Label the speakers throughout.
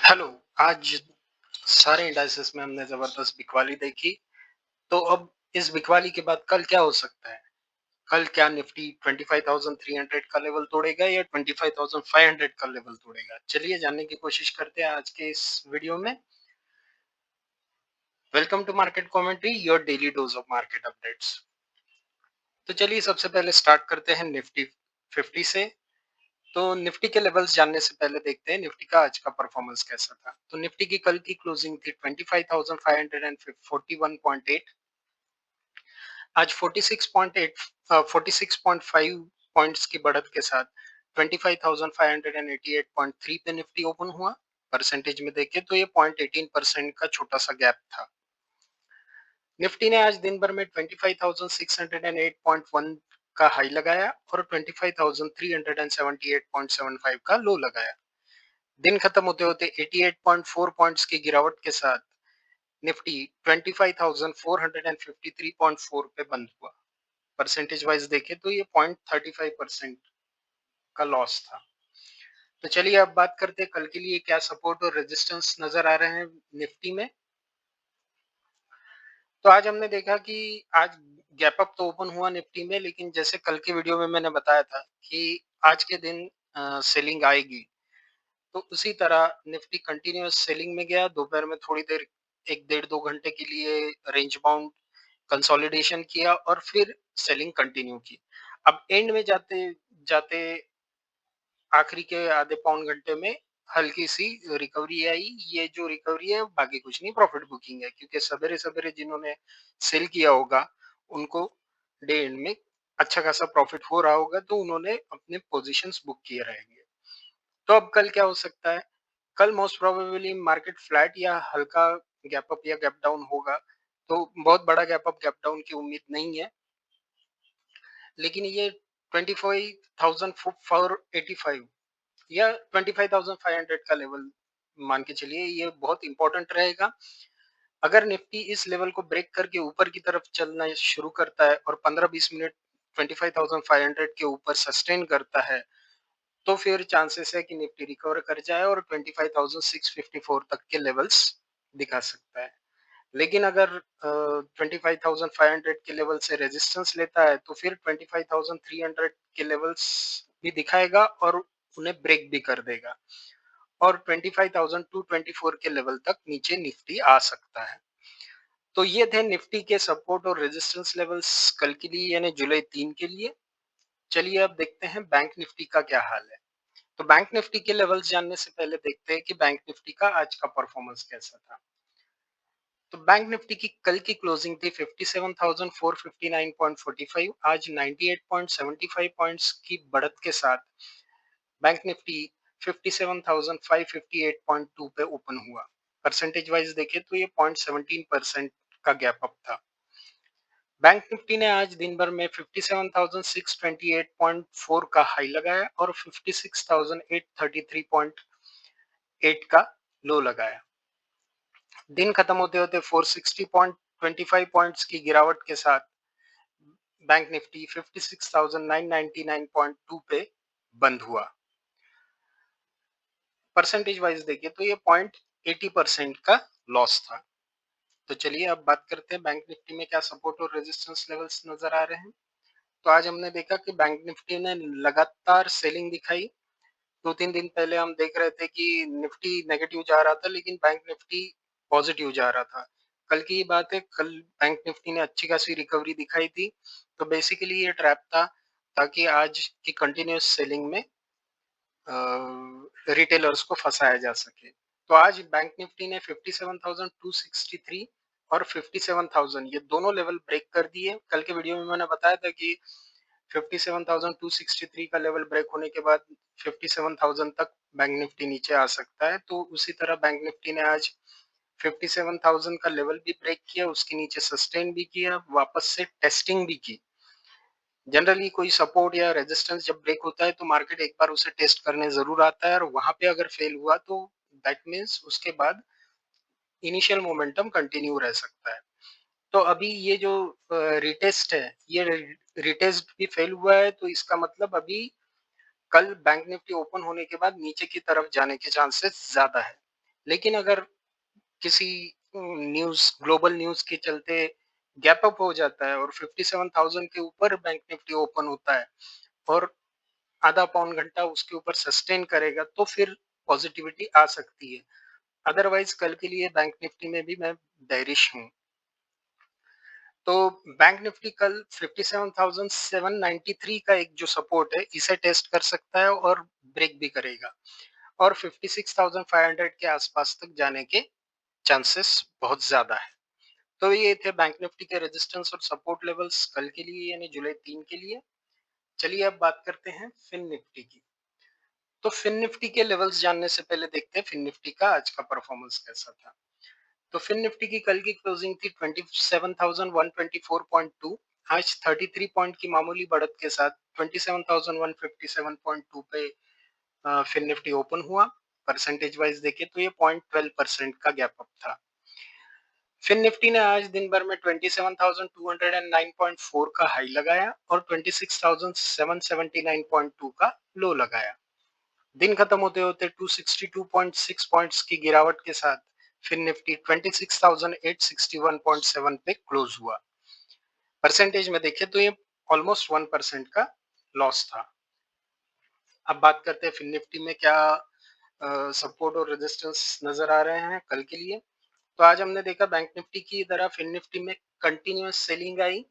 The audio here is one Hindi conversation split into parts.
Speaker 1: हेलो। आज सारे इंडाइसेस में हमने जबरदस्त बिकवाली देखी। तो अब इस बिकवाली के बाद कल क्या हो सकता है? कल क्या निफ्टी 25,300 का लेवल तोड़ेगा या 25,500 का लेवल तोड़ेगा? चलिए जानने की कोशिश करते हैं आज के इस वीडियो में। Welcome to market commentary, your daily dose of market updates. तो चलिए सबसे पहले स्टार्ट करते हैं निफ्टी 50 से। तो निफ्टी के लेवल्स जानने से पहले देखते हैं निफ्टी का आज का परफॉर्मेंस कैसा था। तो निफ्टी की कल की क्लोजिंग थी 25,541.8। आज 46.5 पॉइंट्स की बढ़त के साथ 25,588.3 पे निफ्टी ओपन हुआ। परसेंटेज में देखें तो ये 0.18% का छोटा सा गैप था। निफ्टी ने आज दिन भर में 25,608.1 का हाई लगाया और 25,378.75 का लो लगाया। दिन खत्म होते होते 88.4 पॉइंट्स की गिरावट के साथ निफ्टी 25,453.4 पे बंद हुआ। परसेंटेज वाइज देखें तो ये 0.35% का लॉस था। तो चलिए अब बात करते हैं कल के लिए क्या सपोर्ट और रेजिस्टेंस नजर आ रहे हैं निफ्टी में। तो आज हमने देखा कि आज गैप अप तो ओपन हुआ निफ्टी में, लेकिन जैसे कल के वीडियो में मैंने बताया था कि आज के दिन सेलिंग आएगी, तो उसी तरह निफ्टी कंटिन्यूअस सेलिंग में गया। दोपहर में थोड़ी देर 1 डेढ़ 2 घंटे के लिए रेंज बाउंड कंसोलिडेशन किया और फिर सेलिंग कंटिन्यू की। अब एंड में जाते जाते आखिरी के आधे पौन घंटे में हल्की सी रिकवरी आई। ये जो रिकवरी है बाकी कुछ नहीं, प्रॉफिट बुकिंग है, क्योंकि सवेरे सवेरे जिन्होंने सेल किया होगा उनको डे एंड में अच्छा खासा प्रॉफिट हो रहा होगा, तो उन्होंने अपने पोजीशंस बुक किए रहेंगे। तो अब कल क्या हो सकता है? कल मोस्ट प्रोबेबली मार्केट फ्लैट या हल्का गैप अप या गैप डाउन होगा। तो बहुत बड़ा गैप अप गैप डाउन की उम्मीद नहीं है, लेकिन ये 25,485 या 25,500 का लेवल मान के चलिए, ये बहुत इंपॉर्टेंट रहेगा। अगर निफ्टी इस लेवल को ब्रेक करके ऊपर की तरफ चलना शुरू करता है और 15-20 मिनट 25,500 के ऊपर सस्टेन करता है, तो फिर चांसेस है कि निफ्टी रिकवर कर जाए और 25,654 तक के लेवल्स दिखा सकता है। लेकिन अगर 25,500 के लेवल से रेजिस्टेंस लेता है तो फिर 25,300 के लेवल्स भी दिखाएगा और उन्हें ब्रेक भी कर देगा और 25,224 के लेवल तक नीचे निफ्टी आ सकता है। तो ये थे निफ्टी के सपोर्ट और रेजिस्टेंस लेवल्स कल के लिए, यानी जुलाई 3 के लिए। चलिए अब देखते हैं बैंक निफ्टी का क्या हाल है। तो बैंक निफ्टी के लेवल्स जानने से पहले देखते हैं कि बैंक निफ्टी का आज का परफॉर्मेंस कैसा था। तो बैंक निफ्टी की कल की क्लोजिंग थी 57,459.45। आज 98.75 पॉइंट्स की बढ़त के साथ बैंक निफ्टी 57,558.2 पे ओपन हुआ। परसेंटेज वाइज देखें तो ये 0.17% का गैप अप था। बैंक निफ्टी ने आज दिन भर में 57,628.4 का हाई लगाया और 56,833.8 का लो लगाया। दिन खत्म होते होते 460.25 पॉइंट्स की गिरावट के साथ बैंक निफ्टी 56,999.2 पे बंद हुआ। परसेंटेज वाइज देखिए तो ये 0.80% का लॉस था। तो चलिए अब बात करते हैं बैंक निफ्टी में क्या सपोर्ट और रेजिस्टेंस लेवल्स नजर आ रहे हैं। तो आज हमने देखा कि बैंक निफ्टी ने लगातार सेलिंग दिखाई। 2-3 दिन पहले हम देख रहे थे कि निफ्टी नेगेटिव जा रहा था, लेकिन बैंक निफ्टी पॉजिटिव जा रहा था। कल की ही बात है, कल बैंक निफ्टी ने अच्छी खासी रिकवरी दिखाई थी। तो बेसिकली ये ट्रैप था ताकि आज की कंटिन्यूअस सेलिंग में रिटेलर्स को फंसाया जा सके। तो आज बैंक निफ्टी ने 57,263 और 57,000 ये दोनों लेवल ब्रेक कर दिए। कल के वीडियो में मैंने बताया था कि 57,263 का लेवल ब्रेक होने के बाद 57,000 तक बैंक निफ्टी नीचे आ सकता है। तो उसी तरह बैंक निफ्टी ने आज 57,000 का लेवल भी ब्रेक किया, उसके नीचे सस्टेन भी किया, वापस से टेस्टिंग भी की। जनरली कोई सपोर्ट या रेजिस्टेंस जब ब्रेक होता है तो मार्केट एक बार उसे टेस्ट करने जरूर आता है, और वहां पे अगर फेल हुआ तो दैट मीन्स उसके बाद इनिशियल मोमेंटम कंटिन्यू रह सकता है। तो अभी ये जो रिटेस्ट है, ये रिटेस्ट भी फेल हुआ है, तो इसका मतलब अभी कल बैंक निफ्टी ओपन होने के बाद नीचे की तरफ जाने के चांसेस ज्यादा है। लेकिन अगर किसी ग्लोबल न्यूज़ के चलते गैप अप हो जाता है और 57,000 के ऊपर बैंक निफ्टी ओपन होता है और आधा पौन घंटा उसके ऊपर सस्टेन करेगा, तो फिर पॉजिटिविटी आ सकती है। अदरवाइज़ कल के लिए बैंक निफ्टी में भी मैं बेयरिश हूँ। तो बैंक निफ्टी कल 57,793 का एक जो सपोर्ट है, इसे टेस्ट कर सकता है और ब्रेक भी करेगा और 56,500 के आसपास तक जाने के चांसेस बहुत ज्यादा है। तो ये थे बैंक निफ्टी के रेजिस्टेंस और सपोर्ट लेवल्स कल के लिए यानी जुलाई 3 के लिए। चलिए अब बात करते हैं फिन निफ्टी की। तो फिन निफ्टी के लेवल्स जानने से पहले देखते हैं फिन निफ्टी का आज का परफॉर्मेंस कैसा था। तो फिन निफ्टी की कल की क्लोजिंग थी 27,124.2। आज 33 पॉइंट की मामूली बढ़त के साथ 27,157.2 पे फिन निफ्टी ओपन हुआ। परसेंटेज वाइज देखें तो ये 0.12% का गैप अप था। फिन निफ्टी ने आज दिन भर में 27,209.4 का हाई लगाया और 26,779.2 का लो लगाया। दिन खत्म होते होते 262.6 पॉइंट्स की गिरावट के साथ फिन निफ्टी 26,861.7 पे क्लोज हुआ। परसेंटेज में देखें तो ये ऑलमोस्ट 1% का लॉस था। अब बात करते हैं फिन निफ्टी में क्या सपोर्ट और रेजिस्टेंस नजर आ रहे हैं कल के लिए। तो आज हमने देखा बैंक निफ्टी की तरह फिन निफ्टी में कंटिन्यूअस सेलिंग आई।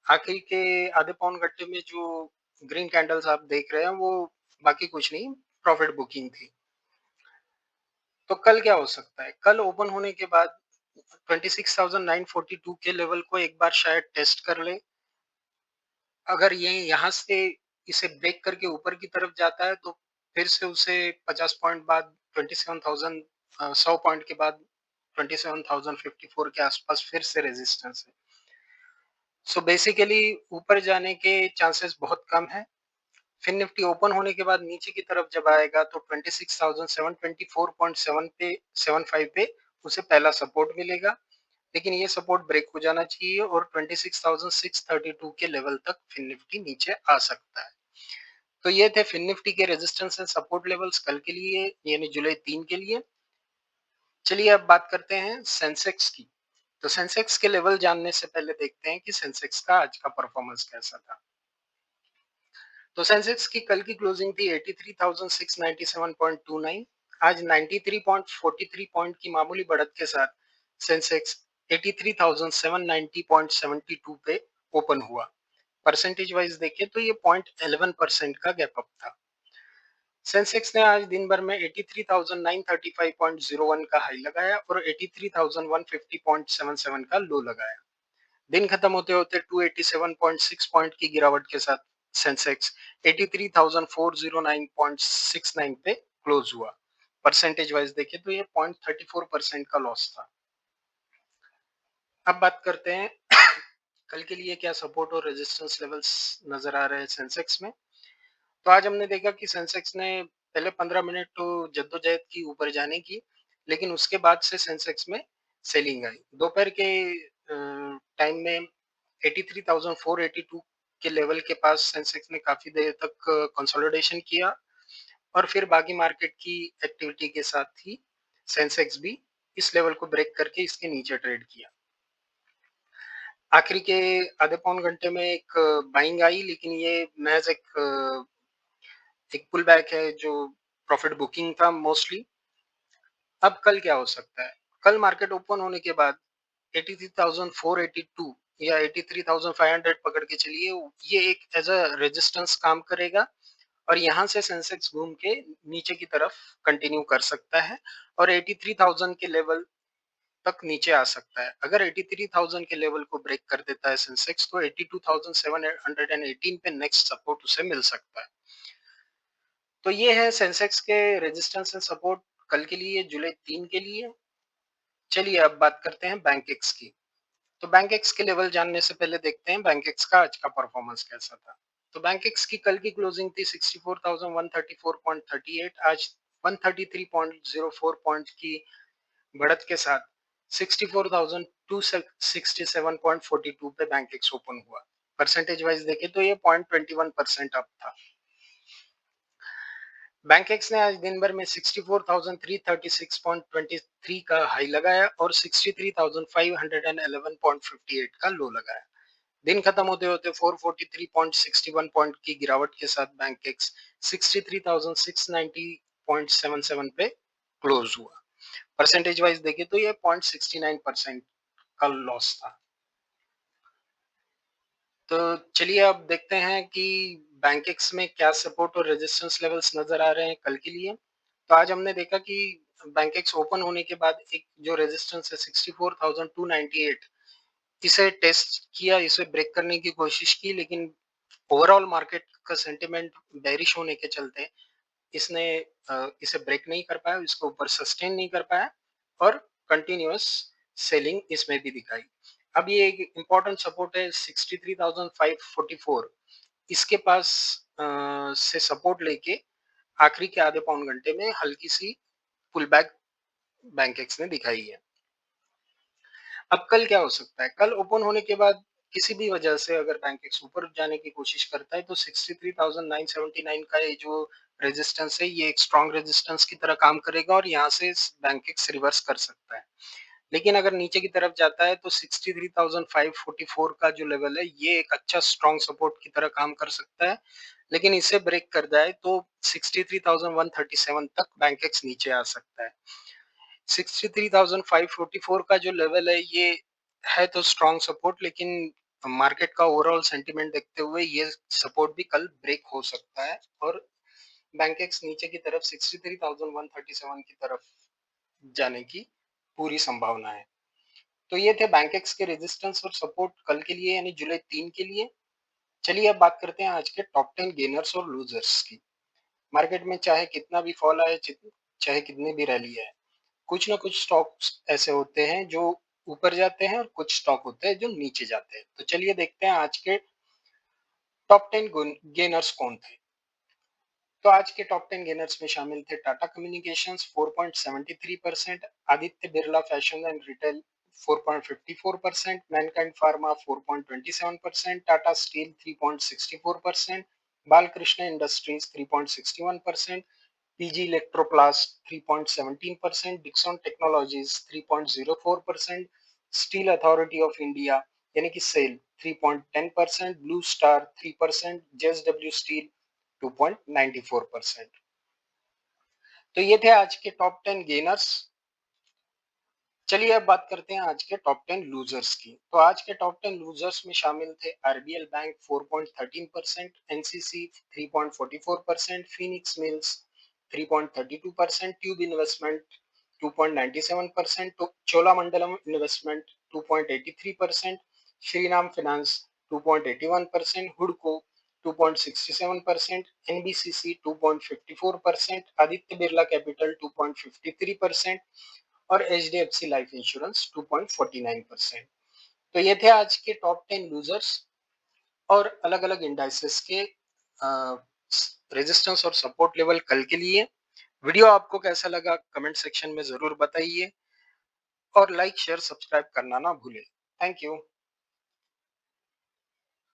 Speaker 1: आखिर के आधे पौन घंटे में जो ग्रीन कैंडल्स आप देख रहे हैं वो बाकी कुछ नहीं, प्रॉफिट बुकिंग थी। तो कल क्या हो सकता है? कल ओपन होने के बाद 26,942 के लेवल को एक बार शायद टेस्ट कर ले। अगर ये यहाँ से इसे ब्रेक करके ऊपर की तरफ जाता है तो फिर से उसे 50 पॉइंट बाद 27,000 100 पॉइंट के बाद 27,054 के आसपास फिर से रेजिस्टेंस है। सो बेसिकली ऊपर जाने के चांसेस बहुत कम है। फिर निफ्टी ओपन होने के बाद नीचे की तरफ जब आएगा तो 26,724.7 पे 75 पे उसे पहला सपोर्ट मिलेगा, लेकिन ये सपोर्ट ब्रेक हो जाना चाहिए और 26,632 के लेवल तक फिन निफ्टी नीचे आ सकता है। तो ये थे फिन निफ्टी के रेजिस्टेंस एंड सपोर्ट लेवल्स कल के लिए यानी जुलाई 3 के लिए। चलिए अब बात करते हैं सेंसेक्स की। तो सेंसेक्स के लेवल जानने से पहले देखते हैं कि सेंसेक्स का आज का परफॉर्मेंस कैसा था। तो सेंसेक्स की कल की क्लोजिंग थी 83,697.29। आज 93.43 पॉइंट की मामूली बढ़त के साथ सेंसेक्स 83,790.72 पे ओपन हुआ। परसेंटेज वाइज देखें तो ये 0.11% का गैप अप था। सेंसेक्स ने आज दिन भर में 83,935.01 का हाई लगाया और 83,150.77 का लो लगाया। दिन खत्म होते होते 287.6 पॉइंट की गिरावट के साथ सेंसेक्स 83,409.69 पे क्लोज हुआ। परसेंटेज वाइज देखें तो ये 0.34% का लॉस था। अब बात करते हैं कल के लिए क्या सपोर्ट और रेजिस्टेंस लेवल्स नजर आ रहे हैं सेंसेक्स में। तो आज हमने देखा कि सेंसेक्स ने पहले 15 मिनट तो जद्दोजहद की ऊपर जाने की, लेकिन उसके बाद से सेंसेक्स में सेलिंग आई। दोपहर के टाइम में 83,482 के लेवल के पास सेंसेक्स ने काफी देर तक कंसोलिडेशन किया और फिर बाकी मार्केट की एक्टिविटी के साथ ही सेंसेक्स भी इस लेवल को ब्रेक करके इसके नीचे ट्रेड किया। आखिरी के आधे पौन घंटे में एक बाइंग आई, लेकिन ये महज एक पुल बैक है जो प्रॉफिट बुकिंग था मोस्टली। अब कल क्या हो सकता है? कल मार्केट ओपन होने के बाद 83,482 या 83,500 पकड़ के चलिए, ये एक एज अ रेजिस्टेंस काम करेगा और यहाँ से सेंसेक्स घूम के नीचे की तरफ कंटिन्यू कर सकता है और 83,000 के लेवल तक नीचे आ सकता है। अगर 83,000 के लेवल को ब्रेक कर देता है सेंसेक्स तो 82,718 पे नेक्स्ट सपोर्ट उसे मिल सकता है। तो ये है सेंसेक्स के रेजिस्टेंस एंड सपोर्ट कल के लिए जुलाई 3 के लिए। चलिए अब बात करते हैं बैंक एक्स की। तो बैंक एक्स के लेवल जानने से पहले देखते हैं बैंक एक्स का आज का परफॉर्मेंस कैसा था। तो बैंक एक्स की कल की क्लोजिंग थी 64,134.38। आज 133.04 पॉइंट की बढ़त के साथ 64,267.42 पे बैंक एक्स ओपन हुआ। परसेंटेज वाइज देखें तो ये 0.21% अप था। बैंक एक्स ने आज दिन भर में 64,336.23 का हाई लगाया और 63,511.58 का लो लगाया। दिन खत्म होते होते 443.61 पॉइंट की गिरावट के साथ बैंक एक्स 63,690.77 पे क्लोज हुआ। परसेंटेज वाइज देखें तो ये 0.69% का लॉस था। तो चलिए अब देखते हैं कि बैंक एक्स में क्या सपोर्ट और रेजिस्टेंस लेवल्स नजर आ रहे हैं कल के लिए। तो आज हमने देखा कि बैंक एक्स ओपन होने के बाद एक जो रेजिस्टेंस है 64,298 इसे टेस्ट किया, इसे ब्रेक करने की कोशिश की, लेकिन ओवरऑल मार्केट का सेंटिमेंट बेरिश होने के चलते इसने इसे ब्रेक नहीं कर पाया, इसको ऊपर सस्टेन नहीं कर पाया और कंटिन्यूअस सेलिंग इसमें भी दिखाई। अब ये एक इम्पोर्टेंट सपोर्ट है 63,544, इसके पास से सपोर्ट लेके आखिरी के आधे पौन घंटे में हल्की सी पुल बैक बैंक एक्स ने दिखाई है। अब कल क्या हो सकता है? कल ओपन होने के बाद किसी भी वजह से अगर बैंक एक्स ऊपर जाने की कोशिश करता है तो 63,979 का ये जो रेजिस्टेंस है ये एक स्ट्रॉन्ग रेजिस्टेंस की तरह काम करेगा और यहाँ से बैंक एक्स रिवर्स कर सकता है। लेकिन अगर नीचे की तरफ जाता है तो 63,544 का जो लेवल है ये एक अच्छा स्ट्रॉन्ग सपोर्ट की तरह काम कर सकता है। लेकिन इसे ब्रेक कर जाए तो 63,137 तक बैंक एक्स नीचे आ सकता है। 63,544 का जो लेवल है ये है तो स्ट्रॉन्ग सपोर्ट, लेकिन मार्केट का ओवरऑल सेंटिमेंट देखते हुए ये सपोर्ट भी कल ब्रेक हो सकता है और बैंक एक्स नीचे की तरफ 63,137 की तरफ जाने की पूरी संभावना है। तो ये थे बैंक एक्स के रेजिस्टेंस और सपोर्ट कल के लिए यानी जुलाई 3 के लिए। चलिए अब बात करते हैं आज के टॉप 10 गेनर्स और लूजर्स की। मार्केट में चाहे कितना भी फॉल आए, चाहे कितनी भी रैली आए, कुछ ना कुछ स्टॉक्स ऐसे होते हैं जो ऊपर जाते हैं और कुछ स्टॉक होते हैं जो नीचे जाते हैं। तो चलिए देखते हैं आज के टॉप 10 गेनर्स कौन थे। तो आज के टॉप 10 गेनर्स में शामिल थे Tata Communications 4.73%, Aditya Birla Fashion and Retail 4.54%, Mankind Pharma 4.27%, Tata Steel 3.64%, Balkrishna Industries 3.61%, PG Electroplast 3.17%, Dixon Technologies 3.04%, Steel Authority of India यानी कि SAIL 3.10%, Blue Star 3%, JSW Steel 2.94%। तो ये थे आज के टॉप 10 गेनर्स। चलिए अब बात करते हैं आज के टॉप 10 लूजर्स की। तो आज के टॉप 10 लूजर्स में शामिल थे RBL bank 4.13%, NCC 3.44%, Phoenix mills 3.32%, tube investment 2.97%, Cholamandalam investment 2.83%, Shriram finance 2.81%, हुडको 2.67%, एनबीसीसी 2.54%, आदित्य बिरला कैपिटल 2.53% और एचडीएफसी लाइफ इंश्योरेंस 2.49%। तो ये थे आज के टॉप 10 लूजर्स और अलग अलग इंडाइसेस के रेजिस्टेंस और सपोर्ट लेवल कल के लिए। वीडियो आपको कैसा लगा कमेंट सेक्शन में जरूर बताइए और लाइक शेयर सब्सक्राइब करना ना भूलें। Thank you.